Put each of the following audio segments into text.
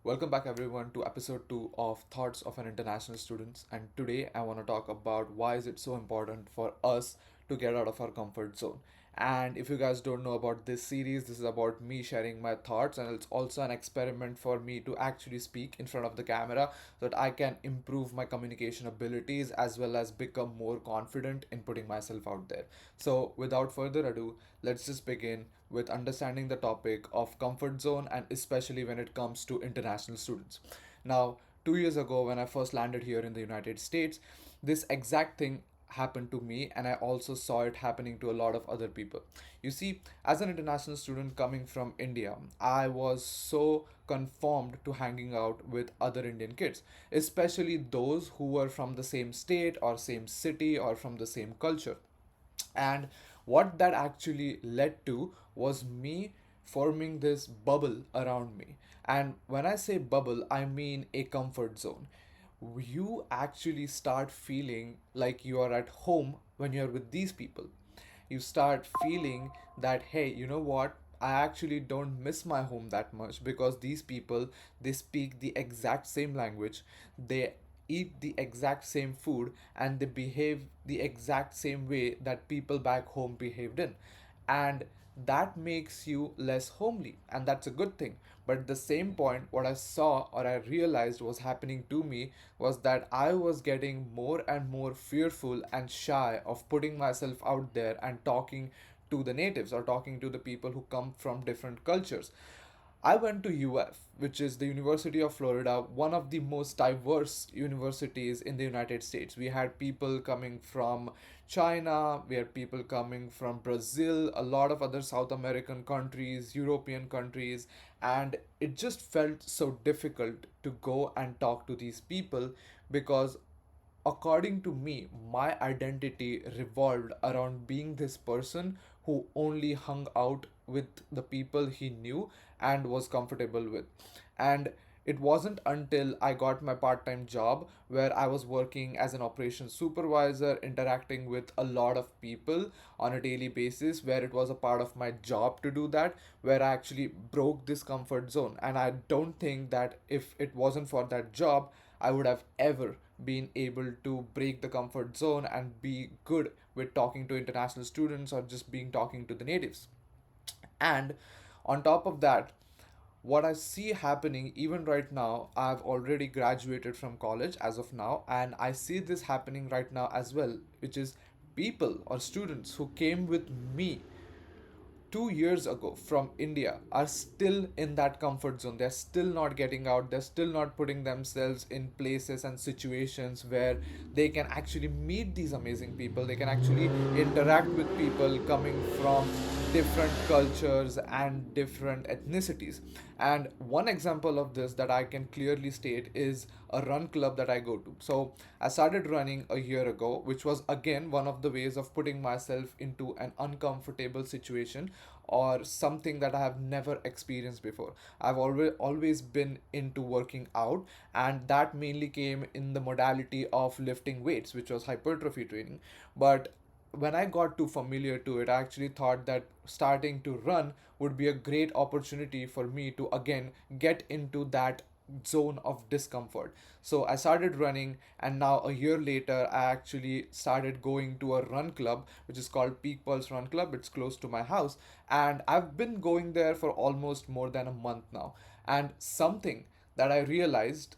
Welcome back, everyone, to episode 2 of Thoughts of an International Student. And today I want to talk about why is it so important for us to get out of our comfort zone. And if you guys don't know about this series, this is about me sharing my thoughts, and it's also an experiment for me to actually speak in front of the camera so that I can improve my communication abilities as well as become more confident in putting myself out there. So, without further ado, let's just begin with understanding the topic of comfort zone and especially when it comes to international students. Now, 2 years ago, when I first landed here in the United States, this exact thing happened to me, and I also saw it happening to a lot of other people. You see, as an international student coming from India, I was so conformed to hanging out with other Indian kids, especially those who were from the same state or same city or from the same culture. And what that actually led to was me forming this bubble around me. And when I say bubble, I mean a comfort zone. You actually start feeling like you are at home when you're with these people. You start feeling that, hey, you know what, I actually don't miss my home that much because these people, they speak the exact same language, they eat the exact same food, and they behave the exact same way that people back home behaved in. And that makes you less homely, and that's a good thing. But at the same point, what I saw or I realized was happening to me was that I was getting more and more fearful and shy of putting myself out there and talking to the natives or talking to the people who come from different cultures. I went to UF, which is the University of Florida, one of the most diverse universities in the United States. We had people coming from China, we had people coming from Brazil, a lot of other South American countries, European countries, and it just felt so difficult to go and talk to these people because according to me, my identity revolved around being this person who only hung out with the people he knew and was comfortable with. And it wasn't until I got my part time job where I was working as an operations supervisor, interacting with a lot of people on a daily basis, where it was a part of my job to do that, where I actually broke this comfort zone. And I don't think that if it wasn't for that job, I would have ever been able to break the comfort zone and be good with talking to international students or just being talking to the natives. And on top of that, what I see happening even right now, I've already graduated from college as of now, and I see this happening right now as well, which is people or students who came with me 2 years ago from India are still in that comfort zone. They're still not getting out. They're still not putting themselves in places and situations where they can actually meet these amazing people. They can actually interact with people coming from different cultures and different ethnicities. And one example of this that I can clearly state is a run club that I go to. So I started running a year ago, which was again one of the ways of putting myself into an uncomfortable situation or something that I have never experienced before. I've always been into working out, and that mainly came in the modality of lifting weights, which was hypertrophy training. But when I got too familiar to it, I actually thought that starting to run would be a great opportunity for me to again get into that zone of discomfort. So I started running, and now a year later, I actually started going to a run club which is called Peak Pulse Run Club. It's close to my house, and I've been going there for almost more than a month now. And something that I realized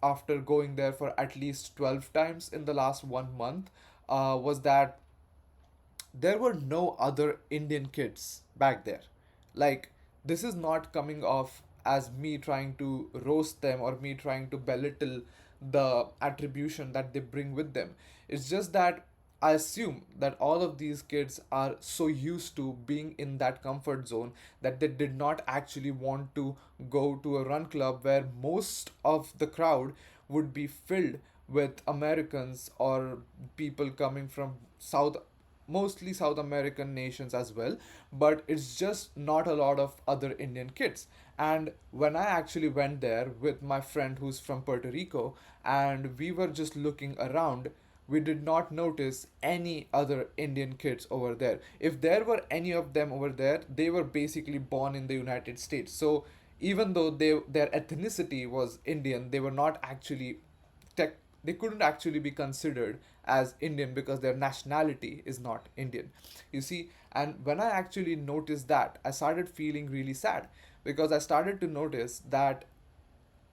after going there for at least 12 times in the last 1 month was that there were no other Indian kids back there. Like, this is not coming off as me trying to roast them or me trying to belittle the attribution that they bring with them. It's just that I assume that all of these kids are so used to being in that comfort zone that they did not actually want to go to a run club where most of the crowd would be filled with Americans or people coming from mostly South American nations as well, but it's just not a lot of other Indian kids. And when I actually went there with my friend who's from Puerto Rico and we were just looking around, we did not notice any other Indian kids over there. If there were any of them over there, they were basically born in the United States. So even though their ethnicity was Indian, they were not actually tech they couldn't actually be considered as Indian because their nationality is not Indian. You see, and when I actually noticed that, I started feeling really sad because I started to notice that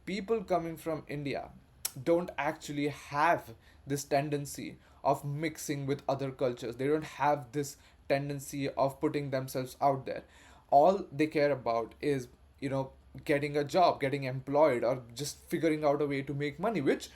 people coming from India don't actually have this tendency of mixing with other cultures. They don't have this tendency of putting themselves out there. All they care about is, you know, getting a job, getting employed, or just figuring out a way to make money, which,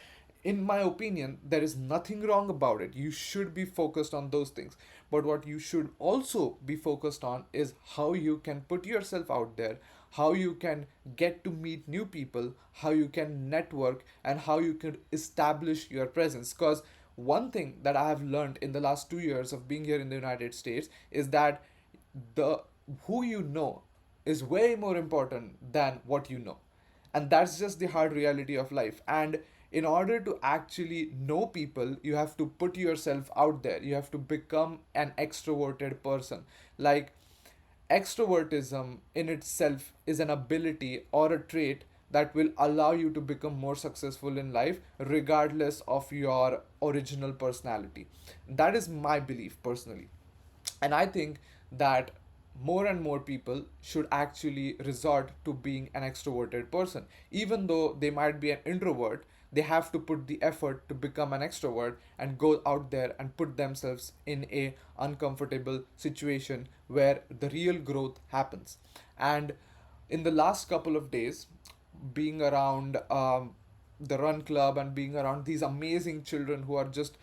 in my opinion, there is nothing wrong about it. You should be focused on those things. But what you should also be focused on is how you can put yourself out there, how you can get to meet new people, how you can network, and how you can establish your presence. Because one thing that I have learned in the last 2 years of being here in the United States is that the who you know is way more important than what you know. And that's just the hard reality of life. And in order to actually know people, you have to put yourself out there. You have to become an extroverted person. Like, extrovertism in itself is an ability or a trait that will allow you to become more successful in life regardless of your original personality. That is my belief personally. And I think that more and more people should actually resort to being an extroverted person. Even though they might be an introvert, they have to put the effort to become an extrovert and go out there and put themselves in a uncomfortable situation where the real growth happens. And in the last couple of days, being around the Run Club and being around these amazing children who are just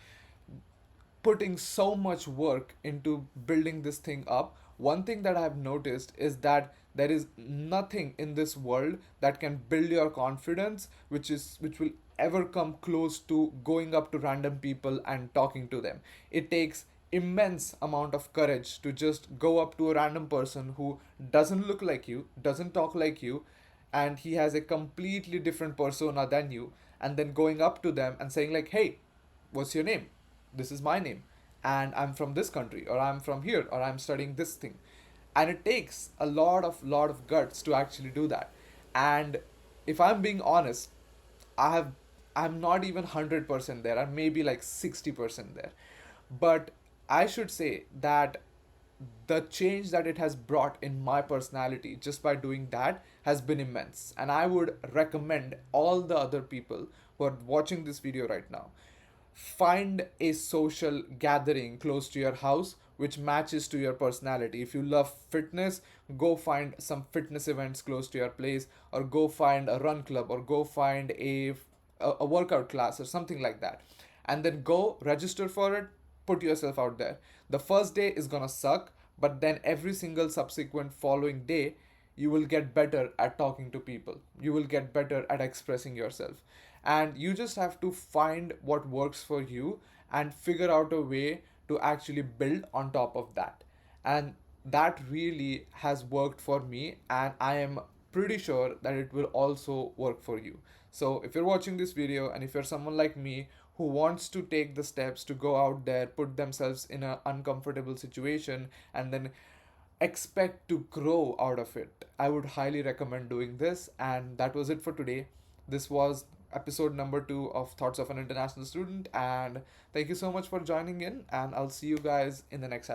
putting so much work into building this thing up, one thing that I've noticed is that there is nothing in this world that can build your confidence, which will ever come close to going up to random people and talking to them. It takes immense amount of courage to just go up to a random person who doesn't look like you, doesn't talk like you, and he has a completely different persona than you, and then going up to them and saying like, "Hey, what's your name? This is my name, and I'm from this country, or I'm from here, or I'm studying this thing." And it takes a lot of guts to actually do that. And if I'm being honest, I have I'm not even 100% there. I'm maybe like 60% there. But I should say that the change that it has brought in my personality just by doing that has been immense. And I would recommend all the other people who are watching this video right now, find a social gathering close to your house which matches to your personality. If you love fitness, go find some fitness events close to your place, or go find a run club, or go find a workout class or something like that, and then go register for it. Put yourself out there. The first day is gonna suck, but then every single subsequent following day, you will get better at talking to people. You will get better at expressing yourself. And you just have to find what works for you and figure out a way to actually build on top of that. And that really has worked for me, and I am pretty sure that it will also work for you. So if you're watching this video and if you're someone like me who wants to take the steps to go out there, put themselves in an uncomfortable situation, and then expect to grow out of it, I would highly recommend doing this. And that was it for today. This was episode number 2 of Thoughts of an International Student. And thank you so much for joining in. And I'll see you guys in the next episode.